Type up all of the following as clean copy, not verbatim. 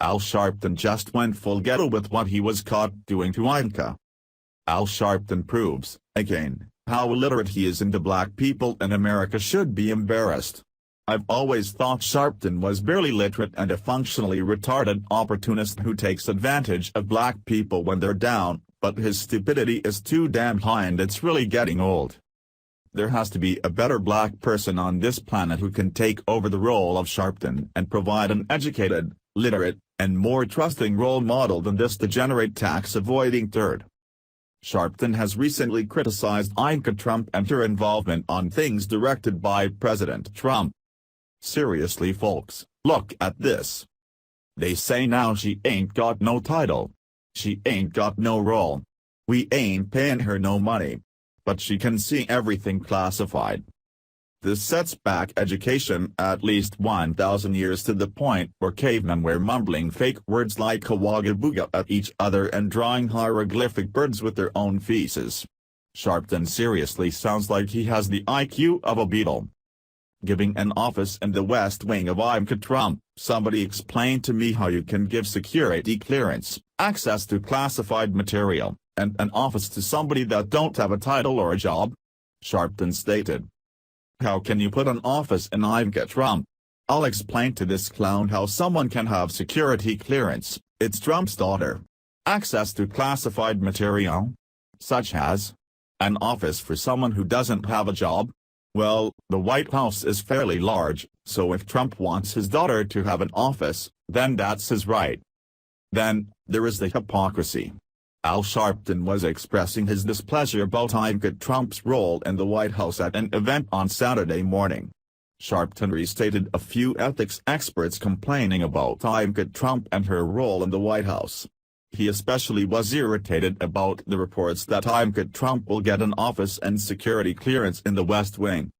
Al Sharpton just went full ghetto with what he was caught doing to Ivanka. Al Sharpton proves, again, how illiterate he is, and the black people in America should be embarrassed. I've always thought Sharpton was barely literate and a functionally retarded opportunist who takes advantage of black people when they're down, but his stupidity is too damn high and it's really getting old. There has to be a better black person on this planet who can take over the role of Sharpton and provide an educated, literate, and more trusting role model than this degenerate tax-avoiding turd. Sharpton has recently criticized Ivanka Trump and her involvement on things directed by President Trump. Seriously folks, look at this. They say now she ain't got no title. She ain't got no role. We ain't paying her no money. But she can see everything classified. This sets back education at least 1,000 years to the point where cavemen were mumbling fake words like kawaga booga at each other and drawing hieroglyphic birds with their own feces. Sharpton seriously sounds like he has the IQ of a beetle. Giving an office in the West Wing of Ivanka Trump, somebody explain to me how you can give security clearance, access to classified material, and an office to somebody that don't have a title or a job? Sharpton stated. How can you put an office in Ivanka Trump? I'll explain to this clown how someone can have security clearance, it's Trump's daughter. Access to classified material? Such as? An office for someone who doesn't have a job? Well, the White House is fairly large, so if Trump wants his daughter to have an office, then that's his right. Then, there is the hypocrisy. Al Sharpton was expressing his displeasure about Ivanka Trump's role in the White House at an event on Saturday morning. Sharpton restated a few ethics experts complaining about Ivanka Trump and her role in the White House. He especially was irritated about the reports that Ivanka Trump will get an office and security clearance in the West Wing.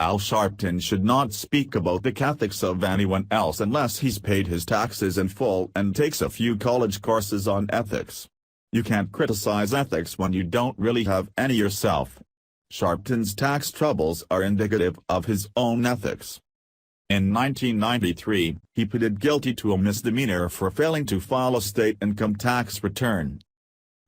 Al Sharpton should not speak about the ethics of anyone else unless he's paid his taxes in full and takes a few college courses on ethics. You can't criticize ethics when you don't really have any yourself. Sharpton's tax troubles are indicative of his own ethics. In 1993, he pleaded guilty to a misdemeanor for failing to file a state income tax return.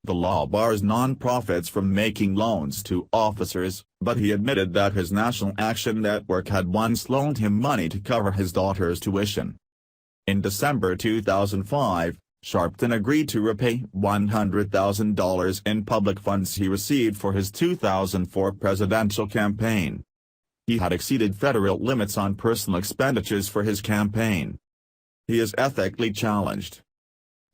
The law bars non-profits from making loans to officers, but he admitted that his National Action Network had once loaned him money to cover his daughter's tuition. In December 2005, Sharpton agreed to repay $100,000 in public funds he received for his 2004 presidential campaign. He had exceeded federal limits on personal expenditures for his campaign. He is ethically challenged.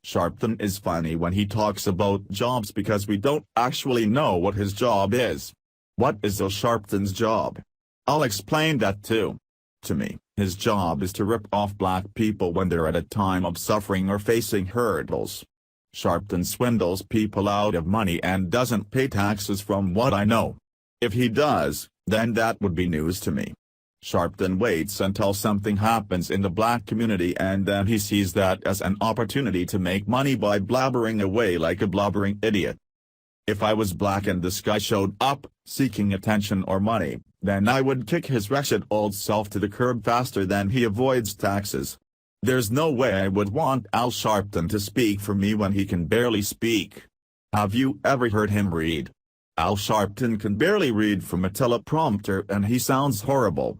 Sharpton is funny when he talks about jobs because we don't actually know what his job is. What is Al Sharpton's job? I'll explain that too. To me, his job is to rip off black people when they're at a time of suffering or facing hurdles. Sharpton swindles people out of money and doesn't pay taxes from what I know. If he does, then that would be news to me. Sharpton waits until something happens in the black community and then he sees that as an opportunity to make money by blabbering away like a blubbering idiot. If I was black and this guy showed up, seeking attention or money, then I would kick his wretched old self to the curb faster than he avoids taxes. There's no way I would want Al Sharpton to speak for me when he can barely speak. Have you ever heard him read? Al Sharpton can barely read from a teleprompter and he sounds horrible.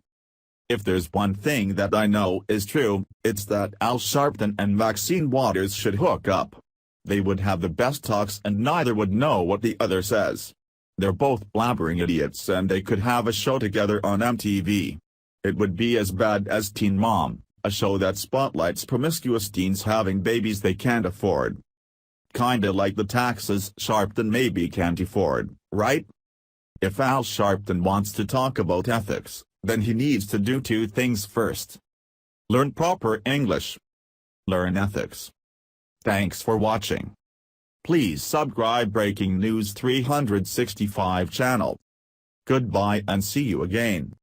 If there's one thing that I know is true, it's that Al Sharpton and Maxine Waters should hook up. They would have the best talks and neither would know what the other says. They're both blabbering idiots and they could have a show together on MTV. It would be as bad as Teen Mom, a show that spotlights promiscuous teens having babies they can't afford. Kinda like the taxes Sharpton maybe can't afford, right? If Al Sharpton wants to talk about ethics, then he needs to do two things first. Learn proper English. Learn ethics. Thanks for watching. Please subscribe Breaking News 365 channel. Goodbye and see you again.